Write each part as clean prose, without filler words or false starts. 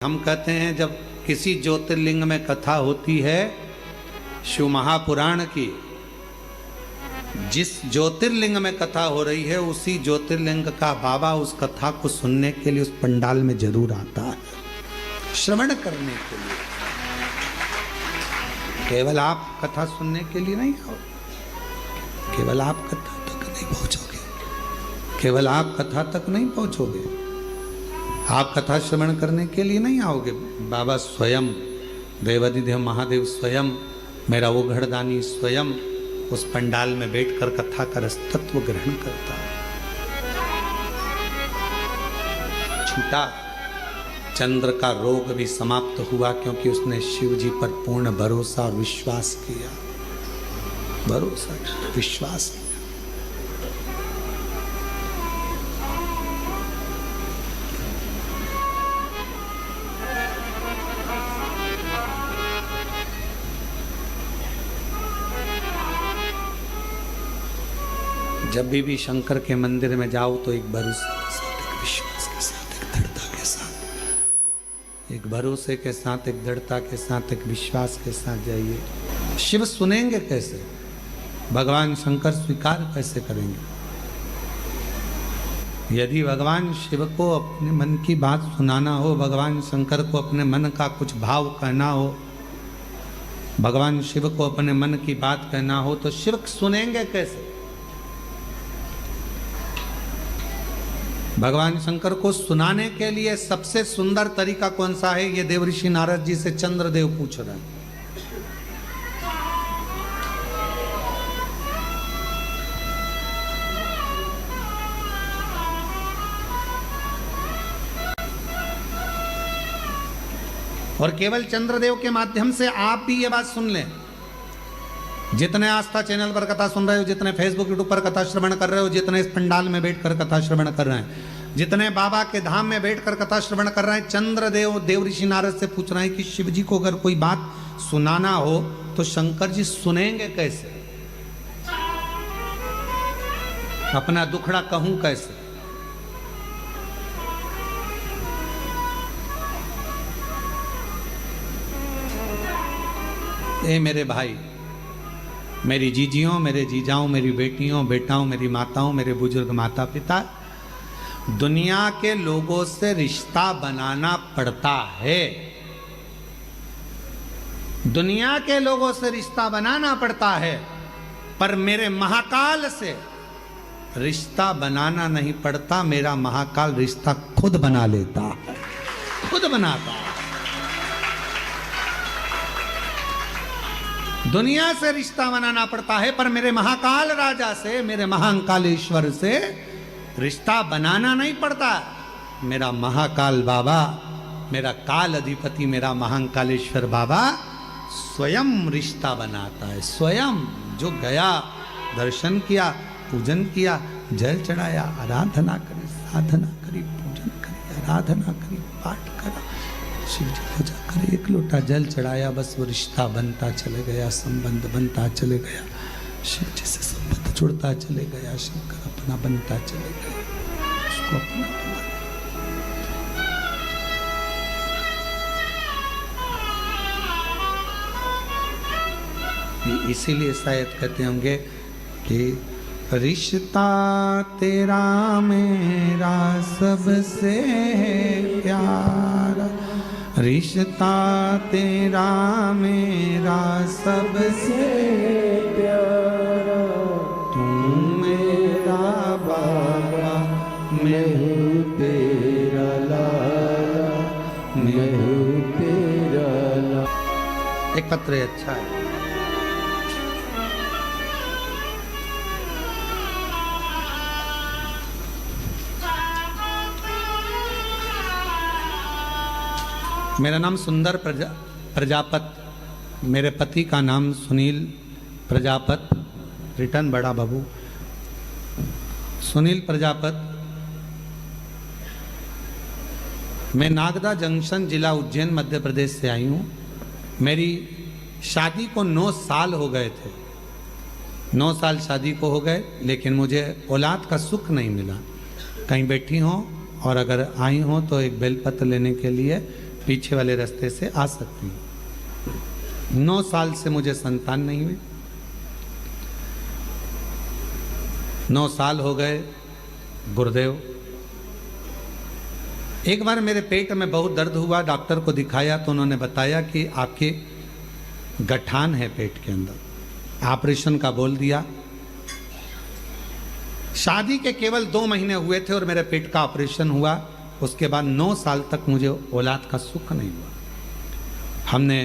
हम कहते हैं जब किसी ज्योतिर्लिंग में कथा होती है शिव महापुराण की, जिस ज्योतिर्लिंग में कथा हो रही है उसी ज्योतिर्लिंग का बाबा उस कथा को सुनने के लिए उस पंडाल में जरूर आता है, श्रवण करने के लिए। केवल आप कथा सुनने के लिए नहीं आओ, केवल आप कथा तक नहीं पहुंचोगे, केवल आप कथा तक नहीं पहुंचोगे, आप कथा श्रवण करने के लिए नहीं आओगे। बाबा स्वयं, देवाधिदेव महादेव स्वयं, मेरा वो घड़दानी स्वयं उस पंडाल में बैठकर कथा का रसतत्व ग्रहण करता है। छूटा, चंद्र का रोग भी समाप्त हुआ क्योंकि उसने शिव जी पर पूर्ण भरोसा और विश्वास किया, भरोसा विश्वास किया। जब भी शंकर के मंदिर में जाओ तो एक भरोसे के साथ, एक विश्वास के साथ, एक दृढ़ता के साथ, एक भरोसे के साथ, एक दृढ़ता के साथ, एक विश्वास के साथ जाइए। शिव सुनेंगे कैसे? भगवान शंकर स्वीकार कैसे करेंगे? यदि भगवान शिव को अपने मन की बात सुनाना हो, भगवान शंकर को अपने मन का कुछ भाव कहना हो, भगवान शिव को अपने मन की बात कहना हो, तो शिव सुनेंगे कैसे? भगवान शंकर को सुनाने के लिए सबसे सुंदर तरीका कौन सा है? ये देवऋषि नारद जी से चंद्रदेव पूछ रहे हैं। और केवल चंद्रदेव के माध्यम से आप भी ये बात सुन लें। जितने आस्था चैनल पर कथा सुन रहे हो, जितने फेसबुक यूट्यूब पर कथा श्रवण कर रहे हो, जितने इस पंडाल में बैठकर कथा श्रवण कर रहे हैं, जितने बाबा के धाम में बैठकर कथा श्रवण कर रहे हैं, चंद्रदेव देवऋषि नारद से पूछ रहे हैं कि शिव जी को अगर कोई बात सुनाना हो तो शंकर जी सुनेंगे कैसे? अपना दुखड़ा कहूं कैसे? ए मेरे भाई, मेरी जीजियों, मेरे जीजाओं, मेरी बेटियों, बेटाओं, मेरी माताओं, मेरे बुजुर्ग माता पिता, दुनिया के लोगों से रिश्ता बनाना पड़ता है। दुनिया के लोगों से रिश्ता बनाना पड़ता है, पर मेरे महाकाल से रिश्ता बनाना नहीं पड़ता। मेरा महाकाल रिश्ता खुद बना लेता है, खुद बनाता है। दुनिया से रिश्ता बनाना पड़ता है, पर मेरे महाकाल राजा से, मेरे महाकालेश्वर से रिश्ता बनाना नहीं पड़ता। मेरा महाकाल बाबा, मेरा काल अधिपति, मेरा महाकालेश्वर बाबा स्वयं रिश्ता बनाता है। स्वयं जो गया, दर्शन किया, पूजन किया, जल चढ़ाया, आराधना करी, साधना करी, पूजन करी, आराधना करी, पाठ करा, शिव जी पूजा करे, एक लोटा जल चढ़ाया, बस वो रिश्ता बनता चले गया, संबंध बनता चले गया, शिव जी से संबंध जुड़ता चले गया, शंकर अपना बनता चले गया, उसको अपना बना। इसीलिए शायद कहते होंगे कि रिश्ता तेरा मेरा सबसे प्यारा, रिश्ता तेरा मेरा सबसे प्यारा, तू मेरा बाबा, मैं हूँ तेरा लाला, मैं हूँ तेरा लाला। एक पत्र अच्छा है। मेरा नाम सुंदर प्रजापत, मेरे पति का नाम सुनील प्रजापत, रिटर्न बड़ा बाबू सुनील प्रजापत। मैं नागदा जंक्शन, जिला उज्जैन, मध्य प्रदेश से आई हूँ। मेरी शादी को 9 साल हो गए थे, 9 साल शादी को हो गए, लेकिन मुझे औलाद का सुख नहीं मिला। कहीं बैठी हो और अगर आई हो तो एक बेलपत्र लेने के लिए पीछे वाले रास्ते से आ सकती हैं। 9 साल से मुझे संतान नहीं हुई। 9 साल हो गए गुरुदेव। एक बार मेरे पेट में बहुत दर्द हुआ, डॉक्टर को दिखाया तो उन्होंने बताया कि आपके गठान है पेट के अंदर, ऑपरेशन का बोल दिया। शादी के केवल 2 महीने हुए थे और मेरे पेट का ऑपरेशन हुआ। उसके बाद 9 साल तक मुझे औलाद का सुख नहीं हुआ। हमने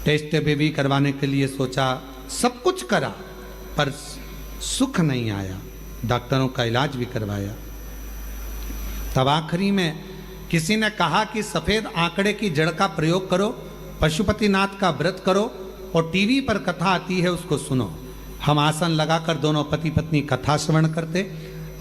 टेस्ट बेबी करवाने के लिए सोचा, सब कुछ करा, पर सुख नहीं आया। डॉक्टरों का इलाज भी करवाया। तब आखिरी में किसी ने कहा कि सफेद आंकड़े की जड़ का प्रयोग करो, पशुपतिनाथ का व्रत करो और टीवी पर कथा आती है उसको सुनो। हम आसन लगाकर दोनों पति पत्नी कथा श्रवण करते।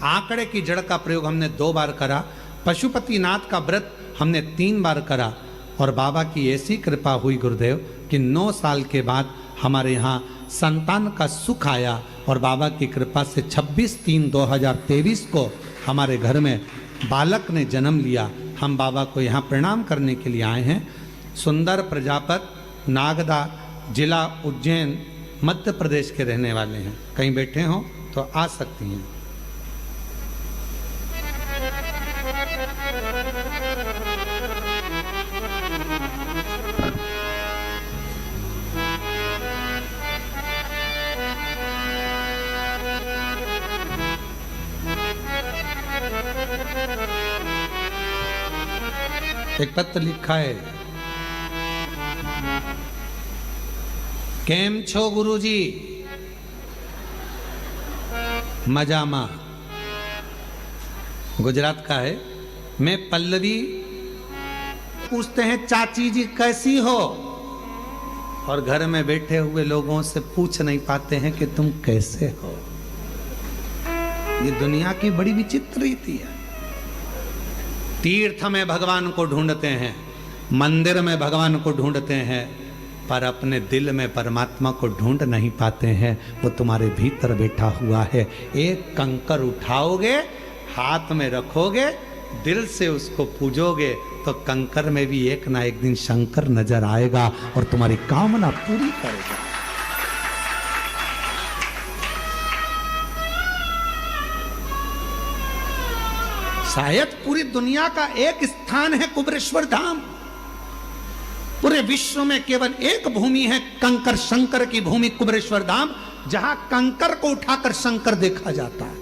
आंकड़े की जड़ का प्रयोग हमने 2 बार करा, पशुपतिनाथ का व्रत हमने 3 बार करा और बाबा की ऐसी कृपा हुई गुरुदेव कि 9 साल के बाद हमारे यहाँ संतान का सुख आया और बाबा की कृपा से 26/3/2023 को हमारे घर में बालक ने जन्म लिया। हम बाबा को यहाँ प्रणाम करने के लिए आए हैं। सुंदर प्रजापत, नागदा, जिला उज्जैन, मध्य प्रदेश के रहने वाले हैं। कहीं बैठे हो तो आ सकती हैं। एक पत्र लिखा है, केम छो गुरुजी? मजामा। गुजरात का है। मैं पल्लवी। पूछते हैं चाची जी कैसी हो, और घर में बैठे हुए लोगों से पूछ नहीं पाते हैं कि तुम कैसे हो। ये दुनिया की बड़ी विचित्र रीति है। तीर्थ में भगवान को ढूंढते हैं, मंदिर में भगवान को ढूंढते हैं, पर अपने दिल में परमात्मा को ढूंढ नहीं पाते हैं। वो तुम्हारे भीतर बैठा हुआ है। एक कंकर उठाओगे, हाथ में रखोगे, दिल से उसको पूजोगे तो कंकर में भी एक ना एक दिन शंकर नजर आएगा और तुम्हारी कामना पूरी करेगा। शायद पूरी दुनिया का एक स्थान है कुबरेश्वर धाम। पूरे विश्व में केवल एक भूमि है, कंकर शंकर की भूमि कुबरेश्वर धाम, जहां कंकर को उठाकर शंकर देखा जाता है।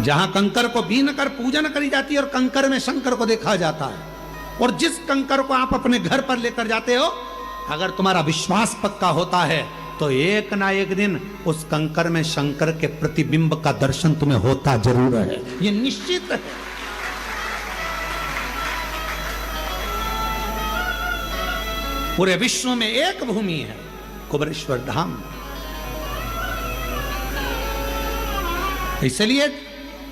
जहां कंकर को बीन कर पूजन करी जाती है और कंकर में शंकर को देखा जाता है। और जिस कंकर को आप अपने घर पर लेकर जाते हो, अगर तुम्हारा विश्वास पक्का होता है तो एक ना एक दिन उस कंकर में शंकर के प्रतिबिंब का दर्शन तुम्हें होता जरूर है। ये निश्चित है। पूरे विश्व में एक भूमि है, कुबरेश्वर धाम। इसलिए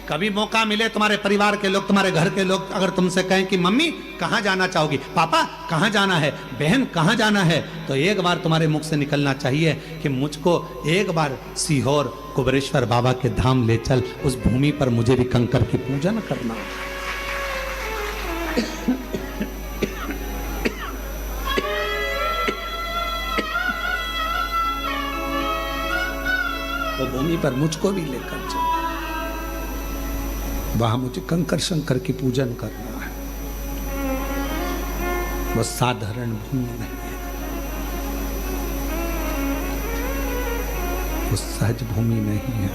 कभी मौका मिले, तुम्हारे परिवार के लोग, तुम्हारे घर के लोग अगर तुमसे कहें कि मम्मी कहाँ जाना चाहोगी, पापा कहाँ जाना है, बहन कहाँ जाना है, तो एक बार तुम्हारे मुख से निकलना चाहिए कि मुझको एक बार सीहोर कुबरेश्वर बाबा के धाम ले चल, उस भूमि पर मुझे भी कंकर की पूजन करना। वो भूमि पर मुझको भी लेकर चल, वहां मुझे कंकर शंकर की पूजन करना है। वो साधारण भूमि नहीं है, वो सहज भूमि नहीं है।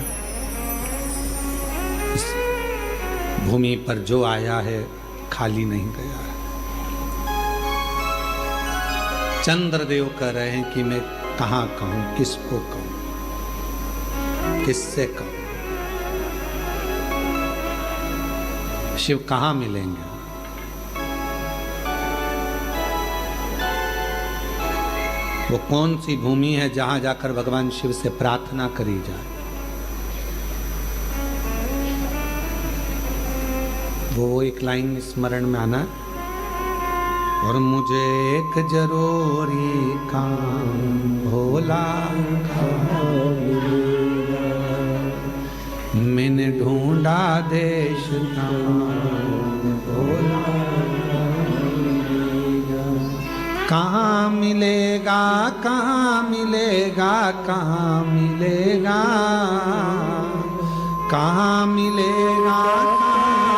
इस भूमि पर जो आया है खाली नहीं गया है। चंद्रदेव कह रहे हैं कि मैं कहाँ कहूं, किसको कहूं, किससे कहूं। शिव कहाँ मिलेंगे? वो कौन सी भूमि है जहां जाकर भगवान शिव से प्रार्थना करी जाए? वो एक लाइन स्मरण में आना, और मुझे एक जरूरी काम भोला मैंने ढूंढा देश कहाँ मिलेगा, कहाँ मिलेगा, कहाँ मिलेगा, कहाँ मिलेगा, कहाँ